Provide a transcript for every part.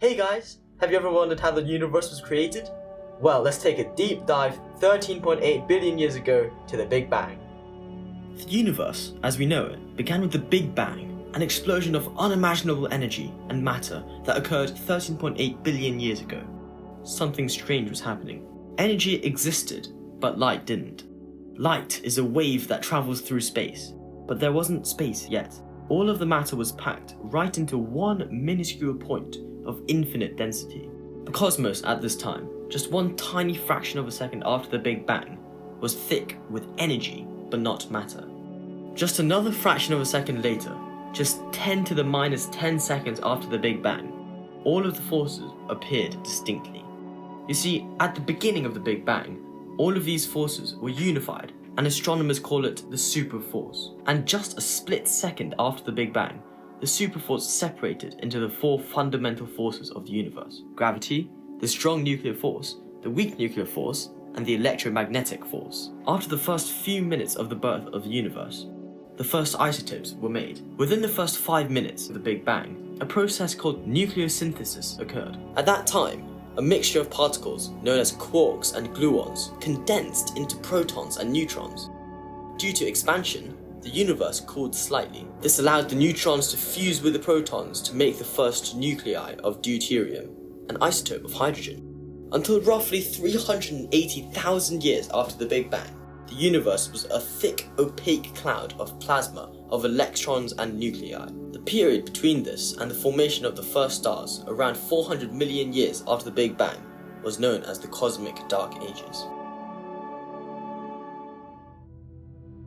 Hey guys, have you ever wondered how the universe was created? Well, let's take a deep dive 13.8 billion years ago to the Big Bang. The universe, as we know it, began with the Big Bang, an explosion of unimaginable energy and matter that occurred 13.8 billion years ago. Something strange was happening. Energy existed, but light didn't. Light is a wave that travels through space, but there wasn't space yet. All of the matter was packed right into one minuscule point of infinite density. The cosmos at this time, just one tiny fraction of a second after the Big Bang, was thick with energy, but not matter. Just another fraction of a second later, just 10 to the minus 10 seconds after the Big Bang, all of the forces appeared distinctly. You see, at the beginning of the Big Bang, all of these forces were unified, and astronomers call it the super force. And just a split second after the Big Bang, the super force separated into the four fundamental forces of the universe: gravity, the strong nuclear force, the weak nuclear force, and the electromagnetic force. After the first few minutes of the birth of the universe, the first isotopes were made. Within the first 5 minutes of the Big Bang, a process called nucleosynthesis occurred. At that time, a mixture of particles known as quarks and gluons condensed into protons and neutrons. Due to expansion, the universe cooled slightly. This allowed the neutrons to fuse with the protons to make the first nuclei of deuterium, an isotope of hydrogen. Until roughly 380,000 years after the Big Bang, the universe was a thick, opaque cloud of plasma of electrons and nuclei. The period between this and the formation of the first stars, around 400 million years after the Big Bang, was known as the Cosmic Dark Ages.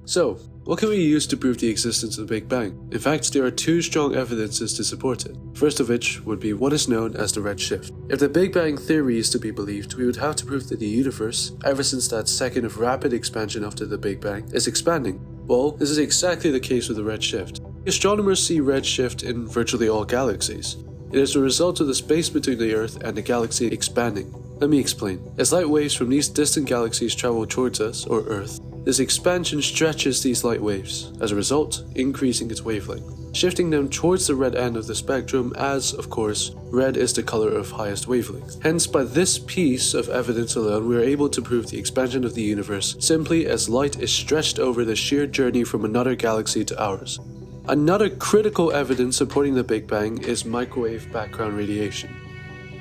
So, what can we use to prove the existence of the Big Bang? In fact, there are two strong evidences to support it. First of which would be what is known as the redshift. If the Big Bang theory is to be believed, we would have to prove that the universe, ever since that second of rapid expansion after the Big Bang, is expanding. Well, this is exactly the case with the redshift. Astronomers see redshift in virtually all galaxies. It is a result of the space between the Earth and the galaxy expanding. Let me explain. As light waves from these distant galaxies travel towards us, or Earth, this expansion stretches these light waves, as a result, increasing its wavelength, shifting them towards the red end of the spectrum as, of course, red is the color of highest wavelength. Hence, by this piece of evidence alone, we are able to prove the expansion of the universe simply as light is stretched over the sheer journey from another galaxy to ours. Another critical evidence supporting the Big Bang is microwave background radiation.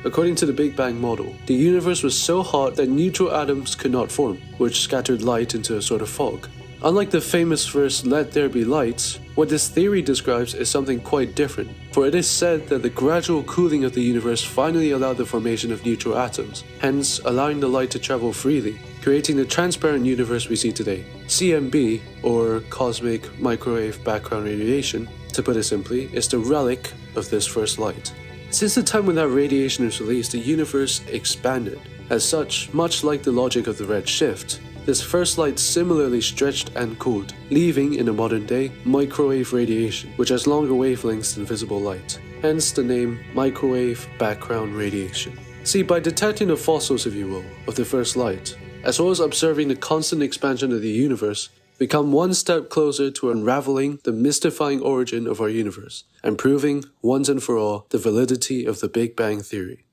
According to the Big Bang model, the universe was so hot that neutral atoms could not form, which scattered light into a sort of fog. Unlike the famous verse, "Let there be light," what this theory describes is something quite different, for it is said that the gradual cooling of the universe finally allowed the formation of neutral atoms, hence allowing the light to travel freely, creating the transparent universe we see today. CMB, or Cosmic Microwave Background Radiation, to put it simply, is the relic of this first light. Since the time when that radiation was released, the universe expanded. As such, much like the logic of the redshift, this first light similarly stretched and cooled, leaving, in the modern day, microwave radiation, which has longer wavelengths than visible light. Hence the name microwave background radiation. See, by detecting the fossils, if you will, of the first light, as well as observing the constant expansion of the universe, we come one step closer to unraveling the mystifying origin of our universe and proving, once and for all, the validity of the Big Bang theory.